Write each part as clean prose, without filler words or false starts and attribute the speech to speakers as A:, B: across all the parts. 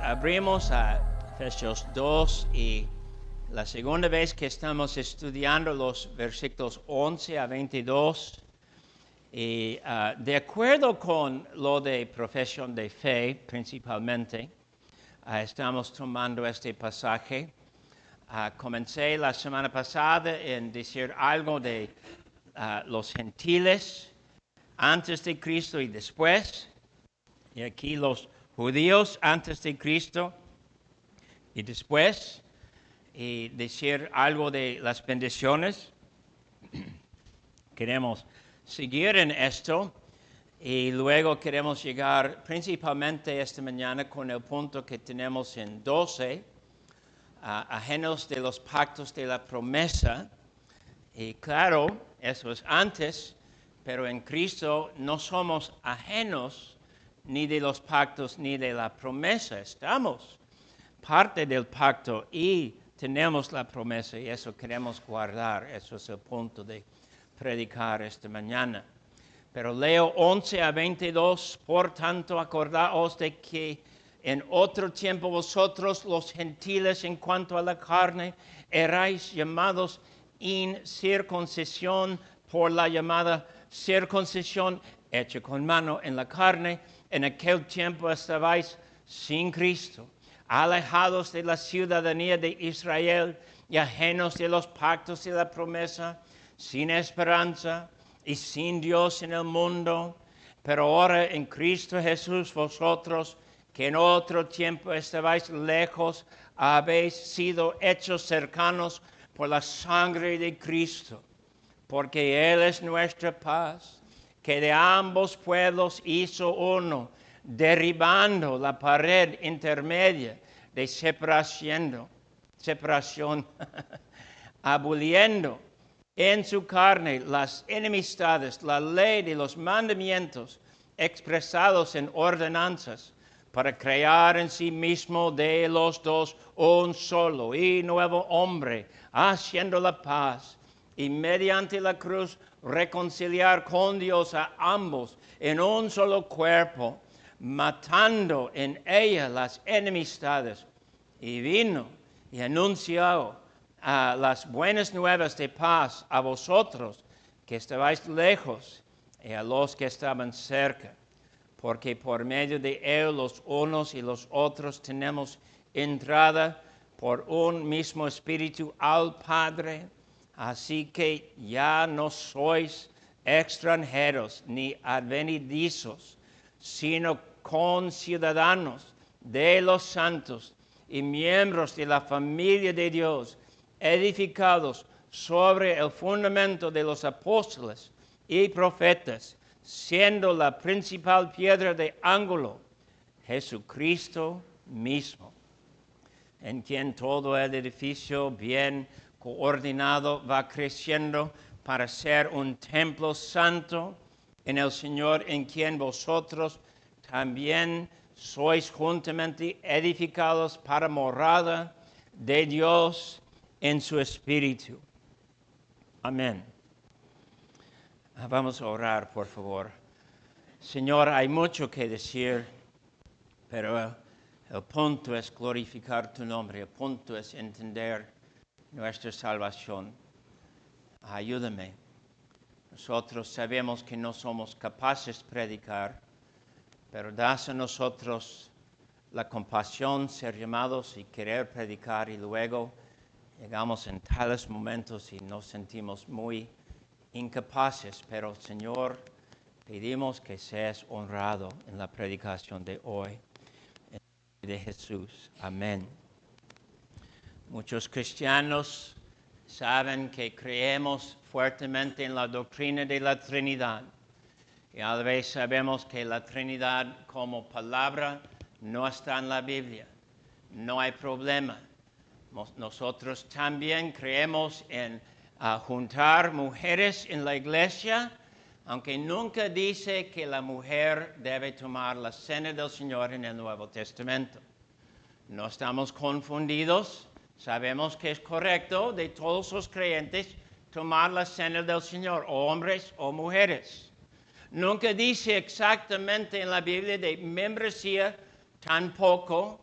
A: abrimos a Efesios 2 y la segunda vez que estamos estudiando los versículos 11 a 22. Y de acuerdo con lo de profesión de fe, principalmente, estamos tomando este pasaje. Comencé la semana pasada en decir algo de los gentiles antes de Cristo y después. Y aquí los judíos antes de Cristo y después. Y decir algo de las bendiciones. Queremos seguir en esto y luego queremos llegar principalmente esta mañana con el punto que tenemos en 12, ajenos de los pactos de la promesa. Y claro, eso es antes, pero en Cristo no somos ajenos ni de los pactos ni de la promesa. Estamos parte del pacto y tenemos la promesa y eso queremos guardar. Eso es el punto de predicar esta mañana. Pero leo 11 a 22. Por tanto, acordaos de que en otro tiempo vosotros, los gentiles, en cuanto a la carne, erais llamados incircuncisión por la llamada circuncisión hecha con mano en la carne. En aquel tiempo estabais sin Cristo, alejados de la ciudadanía de Israel y ajenos de los pactos de la promesa, sin esperanza y sin Dios en el mundo. Pero ahora en Cristo Jesús vosotros, que en otro tiempo estabais lejos, habéis sido hechos cercanos por la sangre de Cristo, porque Él es nuestra paz, que de ambos pueblos hizo uno, derribando la pared intermedia de separación, aboliendo en su carne las enemistades, la ley de los mandamientos expresados en ordenanzas, para crear en sí mismo de los dos un solo y nuevo hombre, haciendo la paz, y mediante la cruz reconciliar con Dios a ambos en un solo cuerpo, matando en ella las enemistades. Y vino y anunció las buenas nuevas de paz a vosotros que estabais lejos y a los que estaban cerca, porque por medio de él los unos y los otros tenemos entrada por un mismo espíritu al Padre. Así que ya no sois extranjeros ni advenedizos, sino conciudadanos de los santos y miembros de la familia de Dios, edificados sobre el fundamento de los apóstoles y profetas, siendo la principal piedra de ángulo Jesucristo mismo, en quien todo el edificio bien coordinado va creciendo para ser un templo santo en el Señor, en quien vosotros también sois juntamente edificados para morada de Dios en su Espíritu. Amén. Vamos a orar, por favor. Señor, hay mucho que decir, pero el punto es glorificar tu nombre, el punto es entender nuestra salvación. Ayúdame. Nosotros sabemos que no somos capaces de predicar, pero das a nosotros la compasión, ser llamados y querer predicar, y luego llegamos en tales momentos y nos sentimos muy incapaces. Pero, Señor, pedimos que seas honrado en la predicación de hoy. En el nombre de Jesús. Amén. Muchos cristianos saben que creemos fuertemente en la doctrina de la Trinidad. Y a la vez sabemos que la Trinidad como palabra no está en la Biblia. No hay problema. Nosotros también creemos en juntar mujeres en la iglesia, aunque nunca dice que la mujer debe tomar la cena del Señor en el Nuevo Testamento. No estamos confundidos. Sabemos que es correcto de todos los creyentes tomar la cena del Señor, o hombres o mujeres. Nunca dice exactamente en la Biblia de membresía tampoco,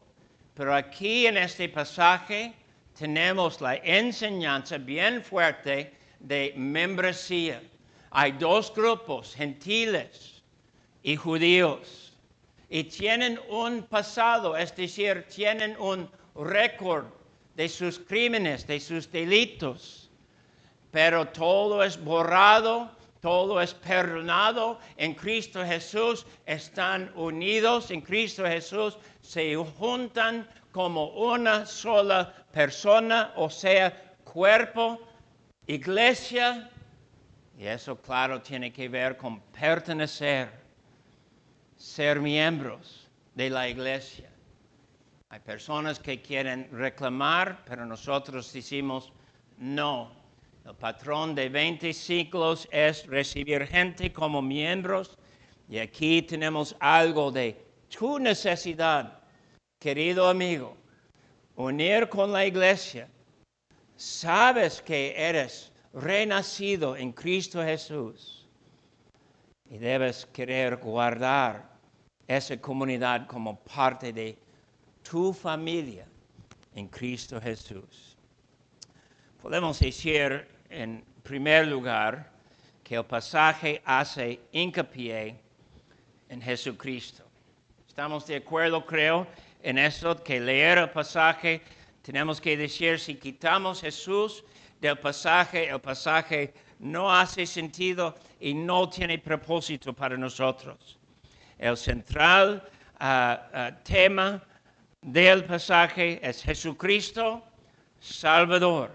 A: Pero aquí en este pasaje tenemos la enseñanza bien fuerte de membresía. Hay dos grupos, gentiles y judíos, y tienen un pasado, es decir, tienen un récord de sus crímenes, de sus delitos, pero todo es borrado, todo es perdonado en Cristo Jesús, están unidos en Cristo Jesús, se juntan como una sola persona, o sea, cuerpo, iglesia, y eso claro tiene que ver con pertenecer, ser miembros de la iglesia. Hay personas que quieren reclamar, pero nosotros decimos no. El patrón de 20 siglos es recibir gente como miembros, y aquí tenemos algo de tu necesidad, querido amigo, unir con la iglesia. Sabes que eres renacido en Cristo Jesús y debes querer guardar esa comunidad como parte de tu familia en Cristo Jesús. Podemos decir en primer lugar que el pasaje hace hincapié en Jesucristo. ¿Estamos de acuerdo, creo, en esto, que leer el pasaje tenemos que decir, si quitamos Jesús del pasaje, el pasaje no hace sentido y no tiene propósito para nosotros? El central tema del pasaje es Jesucristo, Salvador.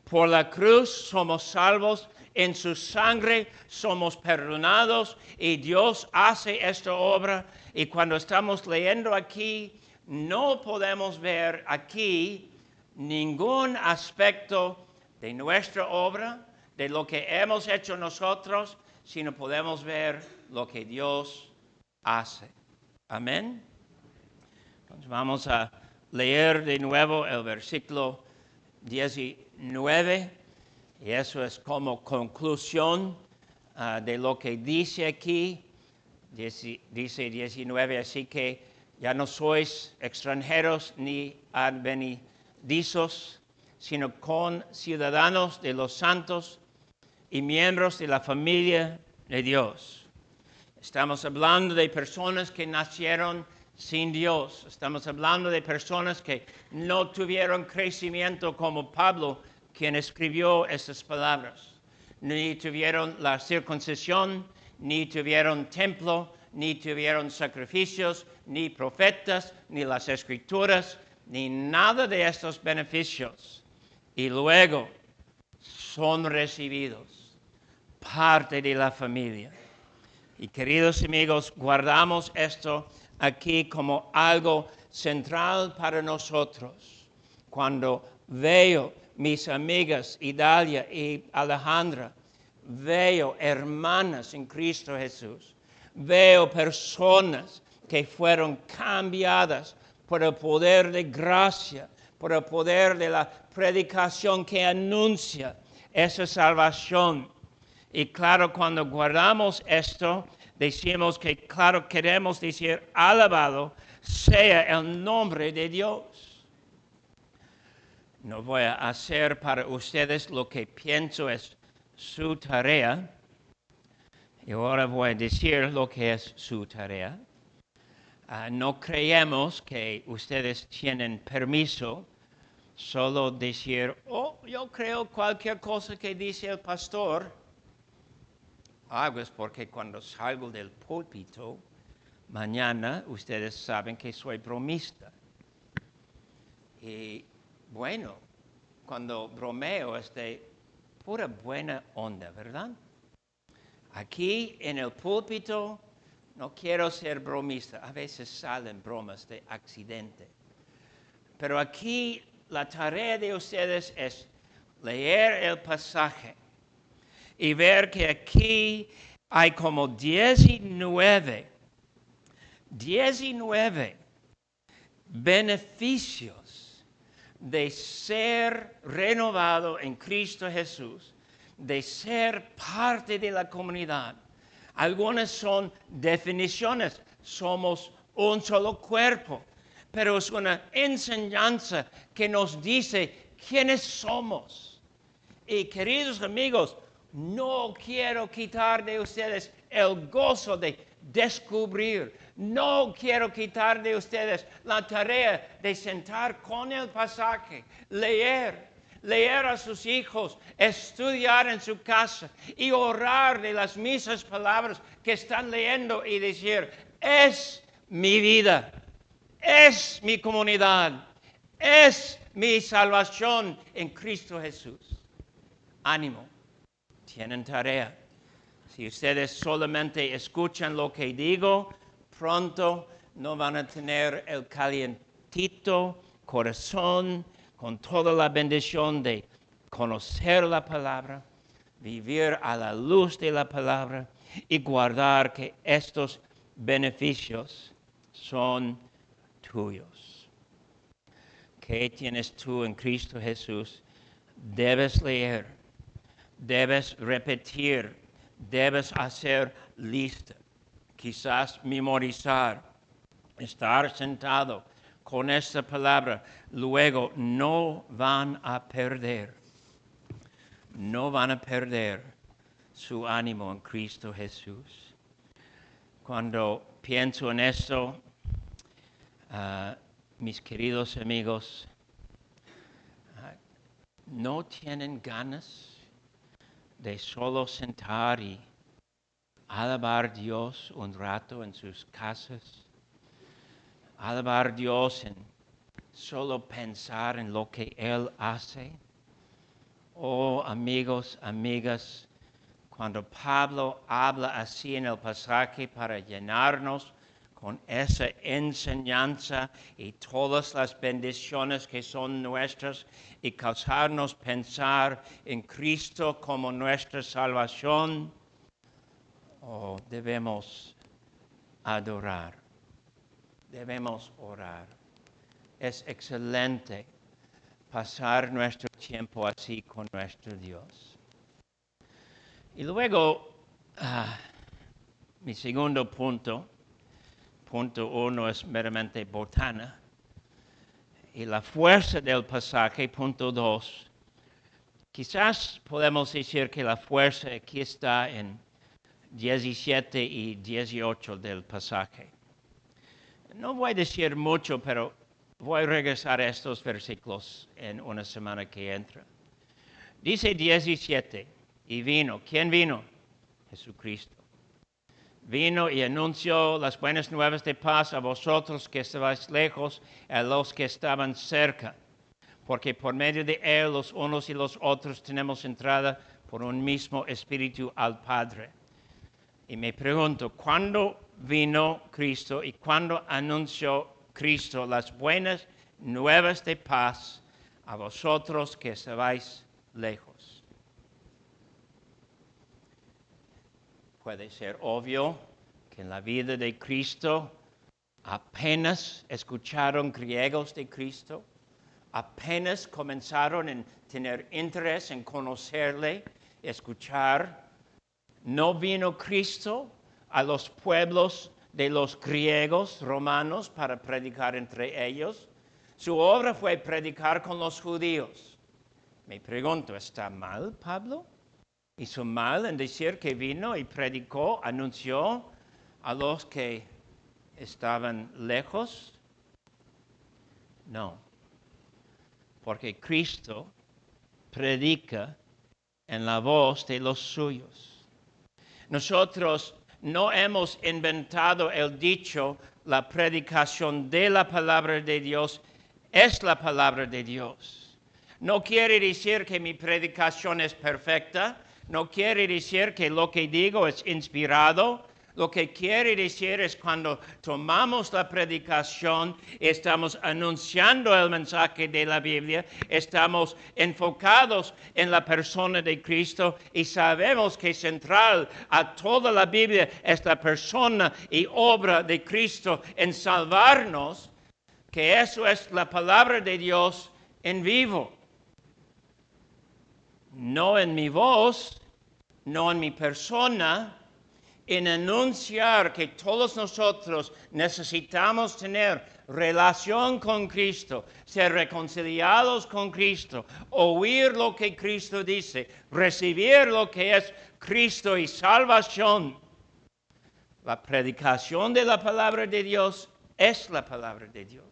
A: Por la cruz somos salvos, en su sangre somos perdonados y Dios hace esta obra. Y cuando estamos leyendo aquí, no podemos ver aquí ningún aspecto de nuestra obra, de lo que hemos hecho nosotros, sino podemos ver lo que Dios hace. Amén. Entonces vamos a leer de nuevo el versículo 19, y eso es como conclusión de lo que dice aquí. Dice 19, así que ya no sois extranjeros ni advenedizos, sino conciudadanos de los santos y miembros de la familia de Dios. Estamos hablando de personas que nacieron sin Dios. Estamos hablando de personas que no tuvieron crecimiento como Pablo, quien escribió estas palabras. Ni tuvieron la circuncisión, ni tuvieron templo, ni tuvieron sacrificios, ni profetas, ni las escrituras, ni nada de estos beneficios. Y luego son recibidos parte de la familia. Y queridos amigos, guardamos esto aquí como algo central para nosotros. Cuando veo mis amigas Idalia y Alejandra, veo hermanas en Cristo Jesús, veo personas que fueron cambiadas por el poder de gracia, por el poder de la predicación que anuncia esa salvación. Y claro, cuando guardamos esto, decimos que, claro, queremos decir, alabado sea el nombre de Dios. No voy a hacer para ustedes lo que pienso es su tarea. Y ahora voy a decir lo que es su tarea. No creemos que ustedes tienen permiso solo decir, yo creo cualquier cosa que dice el pastor. Es porque cuando salgo del púlpito, mañana ustedes saben que soy bromista. Y bueno, cuando bromeo es de pura buena onda, ¿verdad? Aquí en el púlpito no quiero ser bromista. A veces salen bromas de accidente. Pero aquí la tarea de ustedes es leer el pasaje y ver que aquí hay como 19 beneficios de ser renovado en Cristo Jesús, de ser parte de la comunidad. Algunas son definiciones, somos un solo cuerpo, pero es una enseñanza que nos dice quiénes somos. Y queridos amigos, no quiero quitar de ustedes el gozo de descubrir. No quiero quitar de ustedes la tarea de sentar con el pasaje, leer a sus hijos, estudiar en su casa y orar de las mismas palabras que están leyendo y decir, es mi vida, es mi comunidad, es mi salvación en Cristo Jesús. Ánimo, tienen tarea. Si ustedes solamente escuchan lo que digo, pronto no van a tener el calientito corazón con toda la bendición de conocer la palabra, vivir a la luz de la palabra y guardar que estos beneficios son tuyos. ¿Qué tienes tú en Cristo Jesús? Debes leer, debes repetir, debes hacer lista, quizás memorizar, estar sentado con esta palabra. Luego no van a perder su ánimo en Cristo Jesús. Cuando pienso en esto, mis queridos amigos, no tienen ganas de solo sentar y alabar a Dios un rato en sus casas, alabar a Dios en solo pensar en lo que Él hace. Oh, amigos, amigas, cuando Pablo habla así en el pasaje para llenarnos con esa enseñanza y todas las bendiciones que son nuestras y causarnos pensar en Cristo como nuestra salvación, debemos adorar, debemos orar. Es excelente pasar nuestro tiempo así con nuestro Dios. Y luego, mi segundo punto 1 es meramente botana. Y la fuerza del pasaje, punto 2, quizás podemos decir que la fuerza aquí está en 17 y 18 del pasaje. No voy a decir mucho, pero voy a regresar a estos versículos en una semana que entra. Dice 17, y vino. ¿Quién vino? Jesucristo. Vino y anunció las buenas nuevas de paz a vosotros que estabais lejos, a los que estaban cerca. Porque por medio de Él los unos y los otros tenemos entrada por un mismo Espíritu al Padre. Y me pregunto, ¿cuándo vino Cristo y cuándo anunció Cristo las buenas nuevas de paz a vosotros que estabais lejos? Puede ser obvio que en la vida de Cristo apenas escucharon griegos de Cristo, apenas comenzaron a tener interés en conocerle, escuchar. No vino Cristo a los pueblos de los griegos romanos para predicar entre ellos. Su obra fue predicar con los judíos. Me pregunto, ¿está mal Pablo? ¿Hizo mal en decir que vino y predicó, anunció a los que estaban lejos? No, porque Cristo predica en la voz de los suyos. Nosotros no hemos inventado el dicho, la predicación de la palabra de Dios es la palabra de Dios. No quiere decir que mi predicación es perfecta. No quiere decir que lo que digo es inspirado. Lo que quiere decir es cuando tomamos la predicación, estamos anunciando el mensaje de la Biblia, estamos enfocados en la persona de Cristo y sabemos que central a toda la Biblia es la persona y obra de Cristo en salvarnos, que eso es la palabra de Dios en vivo. No en mi voz, no en mi persona, en anunciar que todos nosotros necesitamos tener relación con Cristo, ser reconciliados con Cristo, oír lo que Cristo dice, recibir lo que es Cristo y salvación. La predicación de la palabra de Dios es la palabra de Dios.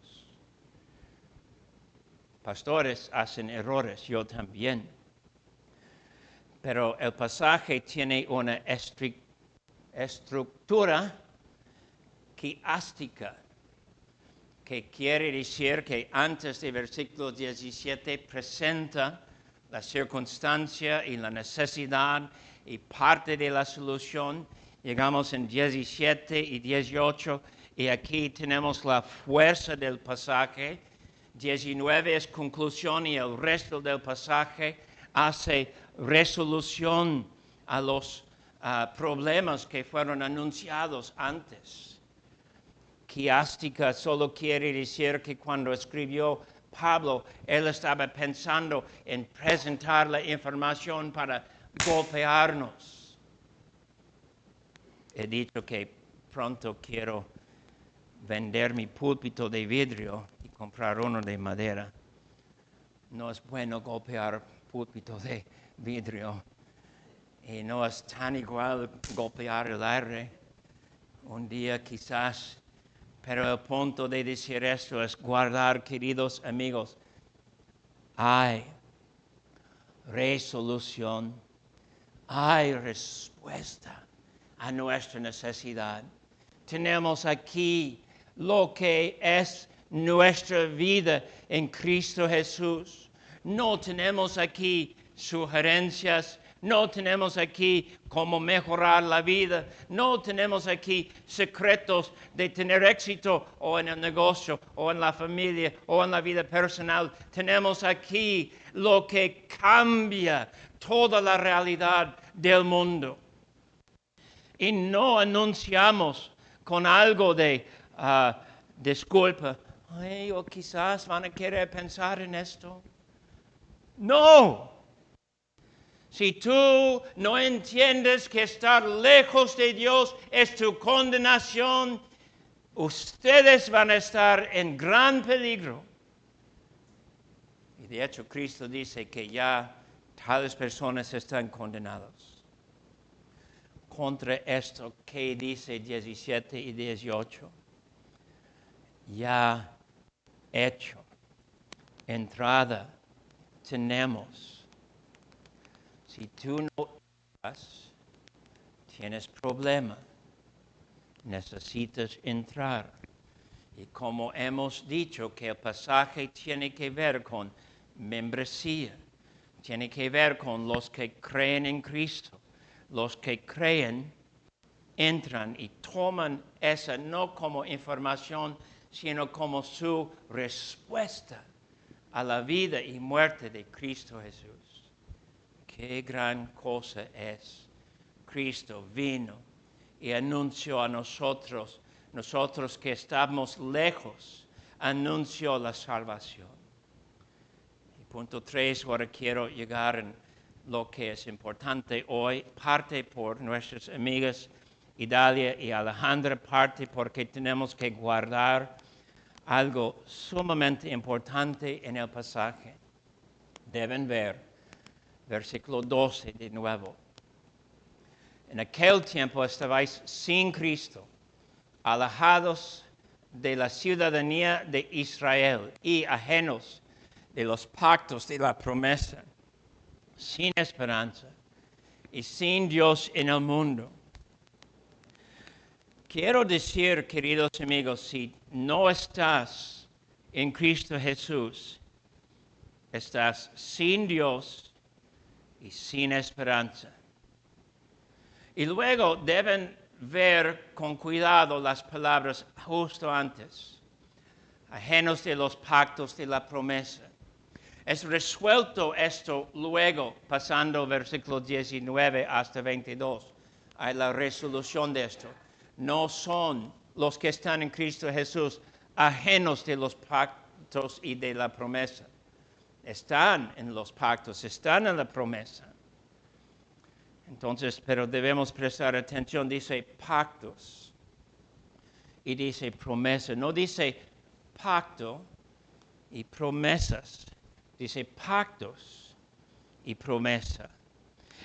A: Pastores hacen errores, yo también. Pero el pasaje tiene una estructura quiástica, que quiere decir que antes del versículo 17 presenta la circunstancia y la necesidad y parte de la solución. Llegamos en 17 y 18 y aquí tenemos la fuerza del pasaje. 19 es conclusión y el resto del pasaje hace resolución a los problemas que fueron anunciados antes. Quiástica solo quiere decir que cuando escribió Pablo, él estaba pensando en presentar la información para golpearnos. He dicho que pronto quiero vender mi púlpito de vidrio y comprar uno de madera. No es bueno golpear púlpito de vidrio y no es tan igual golpear el aire. Un día quizás, pero el punto de decir esto es guardar, queridos amigos, hay resolución, hay respuesta a nuestra necesidad. Tenemos aquí lo que es nuestra vida en Cristo Jesús. No tenemos aquí sugerencias, no tenemos aquí cómo mejorar la vida, no tenemos aquí secretos de tener éxito o en el negocio o en la familia o en la vida personal. Tenemos aquí lo que cambia toda la realidad del mundo. Y no anunciamos con algo de disculpa. Ay, o quizás van a querer pensar en esto. No. Si tú no entiendes que estar lejos de Dios es tu condenación, ustedes van a estar en gran peligro. Y de hecho Cristo dice que ya tales personas están condenadas. Contra esto, ¿qué dice 17 y 18? Ya hecho, entrada tenemos. Si tú no entras, tienes problema. Necesitas entrar. Y como hemos dicho que el pasaje tiene que ver con membresía, tiene que ver con los que creen en Cristo. Los que creen entran y toman esa no como información, sino como su respuesta a la vida y muerte de Cristo Jesús. Qué gran cosa es. Cristo vino y anunció a nosotros que estamos lejos, anunció la salvación. Y punto 3, ahora quiero llegar en lo que es importante hoy, parte por nuestras amigas Idalia y Alejandra, parte porque tenemos que guardar algo sumamente importante en el pasaje. Deben ver versículo 12 de nuevo. En aquel tiempo estabais sin Cristo, alejados de la ciudadanía de Israel y ajenos de los pactos de la promesa, sin esperanza y sin Dios en el mundo. Quiero decir, queridos amigos, si no estás en Cristo Jesús, estás sin Dios y sin esperanza. Y luego deben ver con cuidado las palabras justo antes, ajenos de los pactos de la promesa. Es resuelto esto luego, pasando versículo 19 hasta 22. Hay la resolución de esto. No son los que están en Cristo Jesús ajenos de los pactos y de la promesa. Están en los pactos, están en la promesa. Entonces, pero debemos prestar atención, dice pactos y dice promesa. No dice pacto y promesas, dice pactos y promesa.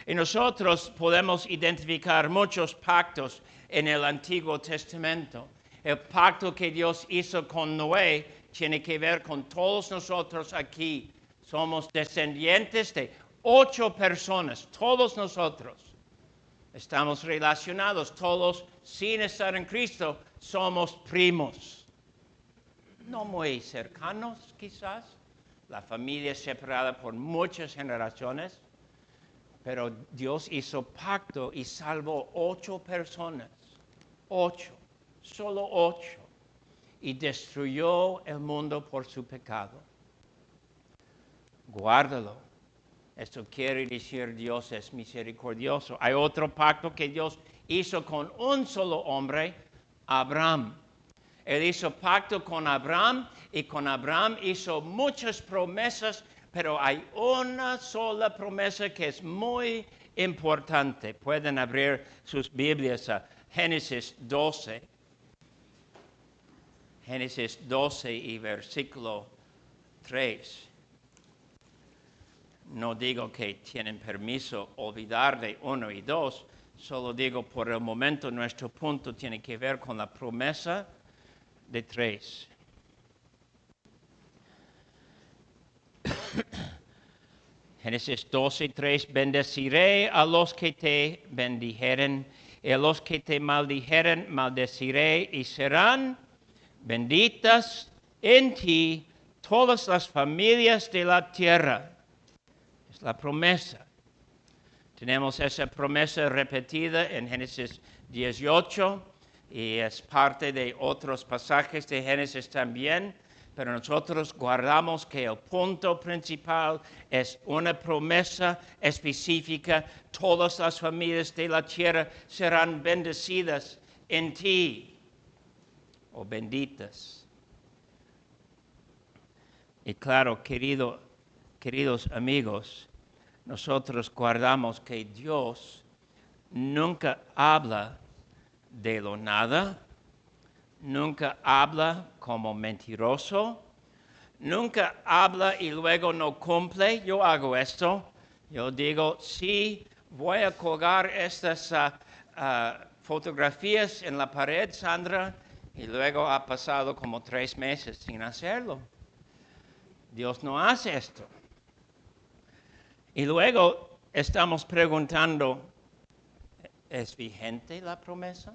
A: Y nosotros podemos identificar muchos pactos en el Antiguo Testamento. El pacto que Dios hizo con Noé tiene que ver con todos nosotros aquí. Somos descendientes de 8 personas, todos nosotros. Estamos relacionados, todos sin estar en Cristo, somos primos. No muy cercanos quizás, la familia es separada por muchas generaciones, pero Dios hizo pacto y salvó 8 personas, 8, solo 8, y destruyó el mundo por su pecado. Guárdalo. Esto quiere decir Dios es misericordioso. Hay otro pacto que Dios hizo con un solo hombre, Abraham. Él hizo pacto con Abraham y con Abraham hizo muchas promesas, pero hay una sola promesa que es muy importante. Pueden abrir sus Biblias a Génesis 12. Génesis 12 y versículo 3. No digo que tienen permiso olvidar de 1 y 2, solo digo por el momento nuestro punto tiene que ver con la promesa de 3. Génesis 12:3, bendeciré a los que te bendijeren, y a los que te maldijeren maldeciré, y serán benditas en ti todas las familias de la tierra. Es la promesa. Tenemos esa promesa repetida en Génesis 18 y es parte de otros pasajes de Génesis también, pero nosotros guardamos que el punto principal es una promesa específica. Todas las familias de la tierra serán bendecidas en ti o benditas. Y claro, queridos amigos, nosotros guardamos que Dios nunca habla de lo nada, nunca habla como mentiroso, nunca habla y luego no cumple. Yo hago esto, yo digo, sí, voy a colgar estas fotografías en la pared, Sandra, y luego ha pasado como 3 meses sin hacerlo. Dios no hace esto. Y luego estamos preguntando, ¿es vigente la promesa?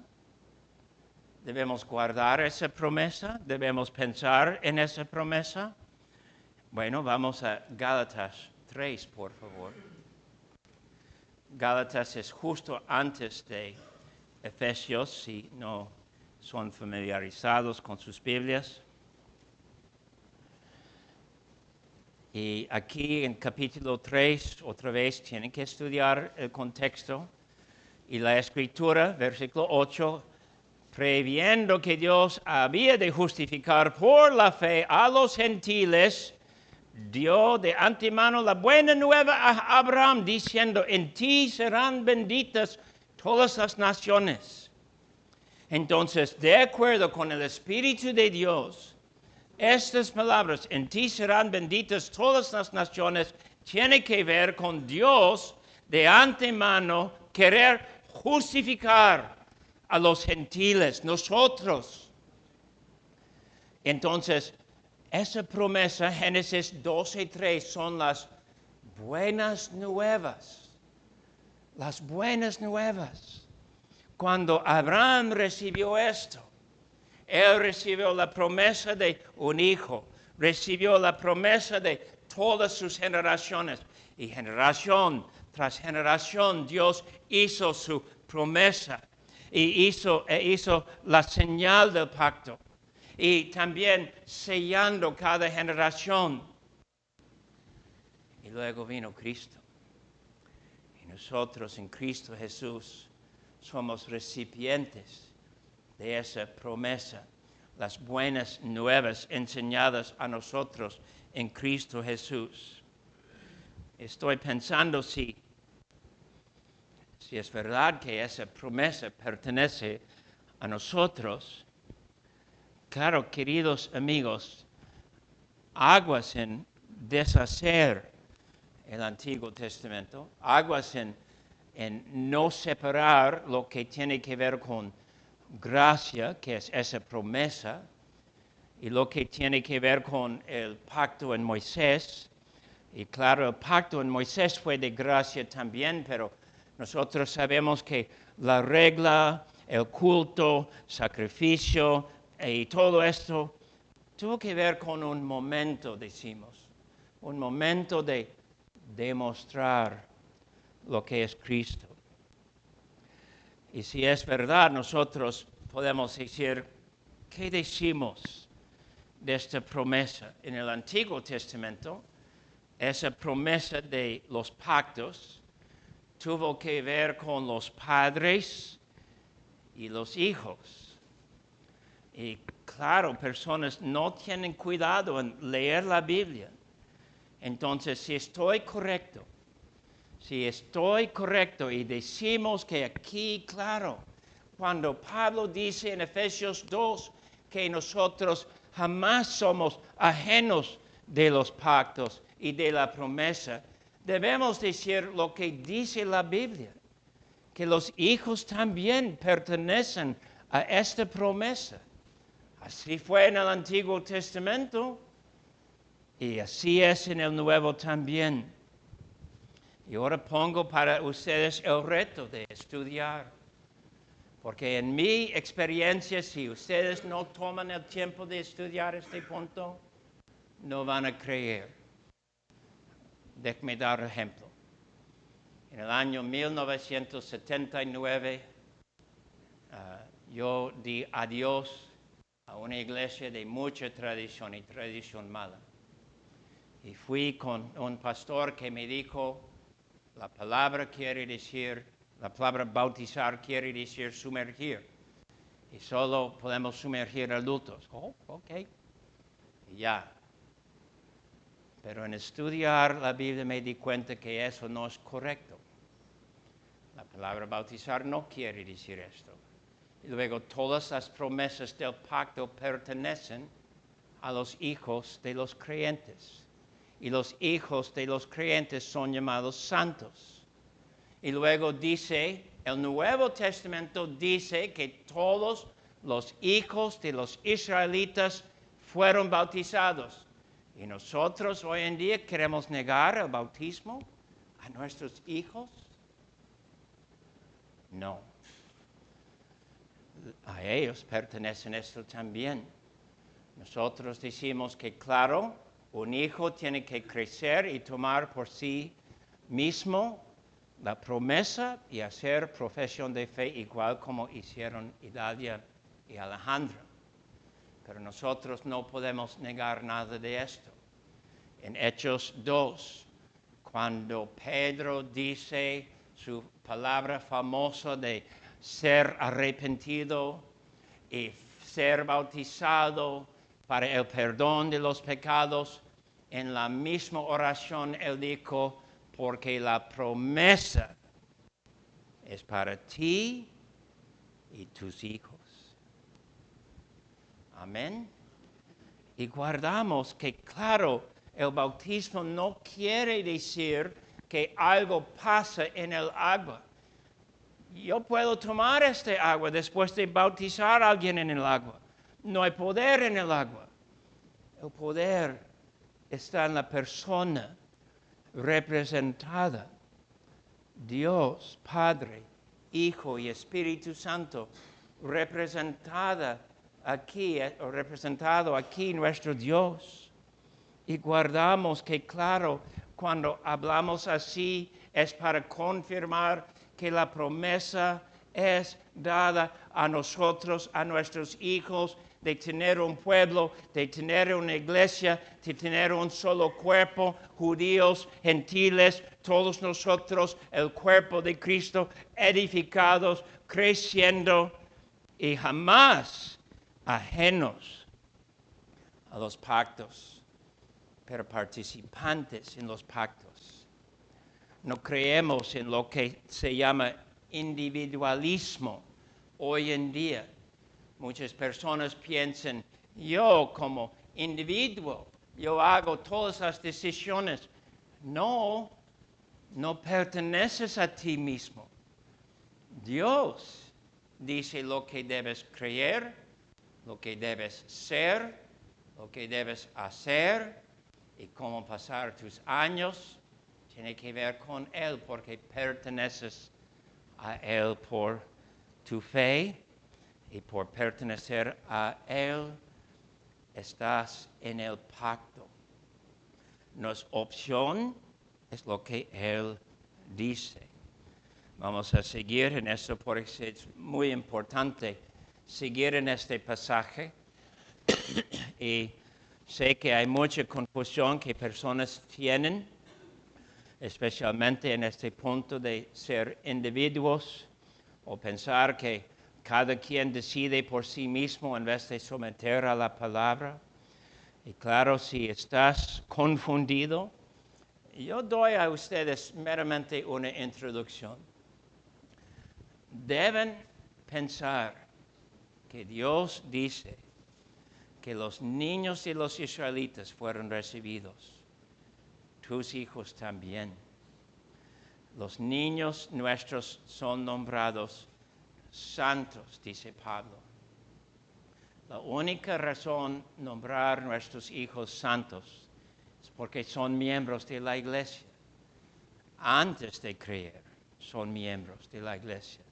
A: ¿Debemos guardar esa promesa? ¿Debemos pensar en esa promesa? Bueno, vamos a Gálatas 3, por favor. Gálatas es justo antes de Efesios, si no son familiarizados con sus Biblias. Y aquí en capítulo 3, otra vez, tienen que estudiar el contexto y la escritura, versículo 8, previendo que Dios había de justificar por la fe a los gentiles, dio de antemano la buena nueva a Abraham, diciendo, en ti serán benditas todas las naciones. Entonces, de acuerdo con el Espíritu de Dios, estas palabras, en ti serán benditas todas las naciones, tiene que ver con Dios de antemano querer justificar a los gentiles, nosotros. Entonces, esa promesa, Génesis 12:3, son las buenas nuevas. Las buenas nuevas. Cuando Abraham recibió esto, él recibió la promesa de un hijo, recibió la promesa de todas sus generaciones. Y generación tras generación Dios hizo su promesa y hizo la señal del pacto. Y también sellando cada generación. Y luego vino Cristo. Y nosotros en Cristo Jesús somos recipientes de esa promesa, las buenas nuevas enseñadas a nosotros en Cristo Jesús. Estoy pensando si si es verdad que esa promesa pertenece a nosotros, claro, queridos amigos, aguas en deshacer el Antiguo Testamento, aguas en no separar lo que tiene que ver con gracia, que es esa promesa, y lo que tiene que ver con el pacto en Moisés. Y claro, el pacto en Moisés fue de gracia también, pero nosotros sabemos que la regla, el culto, sacrificio y todo esto tuvo que ver con un momento, decimos, un momento de demostrar lo que es Cristo. Y si es verdad, nosotros podemos decir, ¿qué decimos de esta promesa? En el Antiguo Testamento, esa promesa de los pactos tuvo que ver con los padres y los hijos. Y claro, personas no tienen cuidado en leer la Biblia. Entonces, si estoy correcto y decimos que aquí, claro, cuando Pablo dice en Efesios 2 que nosotros jamás somos ajenos de los pactos y de la promesa, debemos decir lo que dice la Biblia, que los hijos también pertenecen a esta promesa. Así fue en el Antiguo Testamento y así es en el Nuevo también. Y ahora pongo para ustedes el reto de estudiar, porque en mi experiencia, si ustedes no toman el tiempo de estudiar este punto, no van a creer. Déjenme dar ejemplo. En el año 1979, yo di adiós a una iglesia de mucha tradición y tradición mala. Y fui con un pastor que me dijo, la palabra bautizar quiere decir sumergir. Y solo podemos sumergir adultos. Oh, ok. Y ya. Pero en estudiar la Biblia me di cuenta que eso no es correcto. La palabra bautizar no quiere decir esto. Y luego todas las promesas del pacto pertenecen a los hijos de los creyentes. Y los hijos de los creyentes son llamados santos. Y luego dice, el Nuevo Testamento dice que todos los hijos de los israelitas fueron bautizados. Y nosotros hoy en día queremos negar el bautismo a nuestros hijos. No. A ellos pertenecen esto también. Nosotros decimos que, claro, un hijo tiene que crecer y tomar por sí mismo la promesa y hacer profesión de fe igual como hicieron Idalia y Alejandra. Pero nosotros no podemos negar nada de esto. En Hechos 2, cuando Pedro dice su palabra famosa de ser arrepentido y ser bautizado para el perdón de los pecados, en la misma oración él dijo, porque la promesa es para ti y tus hijos. Amén. Y guardamos que, claro, el bautismo no quiere decir que algo pasa en el agua. Yo puedo tomar este agua después de bautizar a alguien en el agua. No hay poder en el agua. El poder está en la persona representada. Dios, Padre, Hijo y Espíritu Santo, representado aquí nuestro Dios. Y guardamos que, claro, cuando hablamos así es para confirmar que la promesa es dada a nosotros, a nuestros hijos, de tener un pueblo, de tener una iglesia, de tener un solo cuerpo, judíos, gentiles, todos nosotros, el cuerpo de Cristo, edificados, creciendo y jamás ajenos a los pactos, pero participantes en los pactos. No creemos en lo que se llama individualismo hoy en día. Muchas personas piensan, yo como individuo, yo hago todas las decisiones. No, no perteneces a ti mismo. Dios dice lo que debes creer, lo que debes ser, lo que debes hacer y cómo pasar tus años. Tiene que ver con Él porque perteneces a Él por tu fe y por pertenecer a Él estás en el pacto. No es opción, es lo que Él dice. Vamos a seguir en esto porque es muy importante seguir en este pasaje. Y sé que hay mucha confusión que personas tienen, especialmente en este punto de ser individuos o pensar que cada quien decide por sí mismo en vez de someter a la palabra. Y claro, si estás confundido, yo doy a ustedes meramente una introducción. Deben pensar que Dios dice que los niños de los israelitas fueron recibidos. Tus hijos también. Los niños nuestros son nombrados santos, dice Pablo. La única razón nombrar nuestros hijos santos es porque son miembros de la iglesia. Antes de creer, son miembros de la iglesia.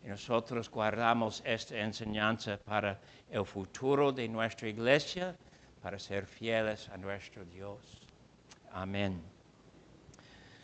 A: Y nosotros guardamos esta enseñanza para el futuro de nuestra iglesia, para ser fieles a nuestro Dios. Amén.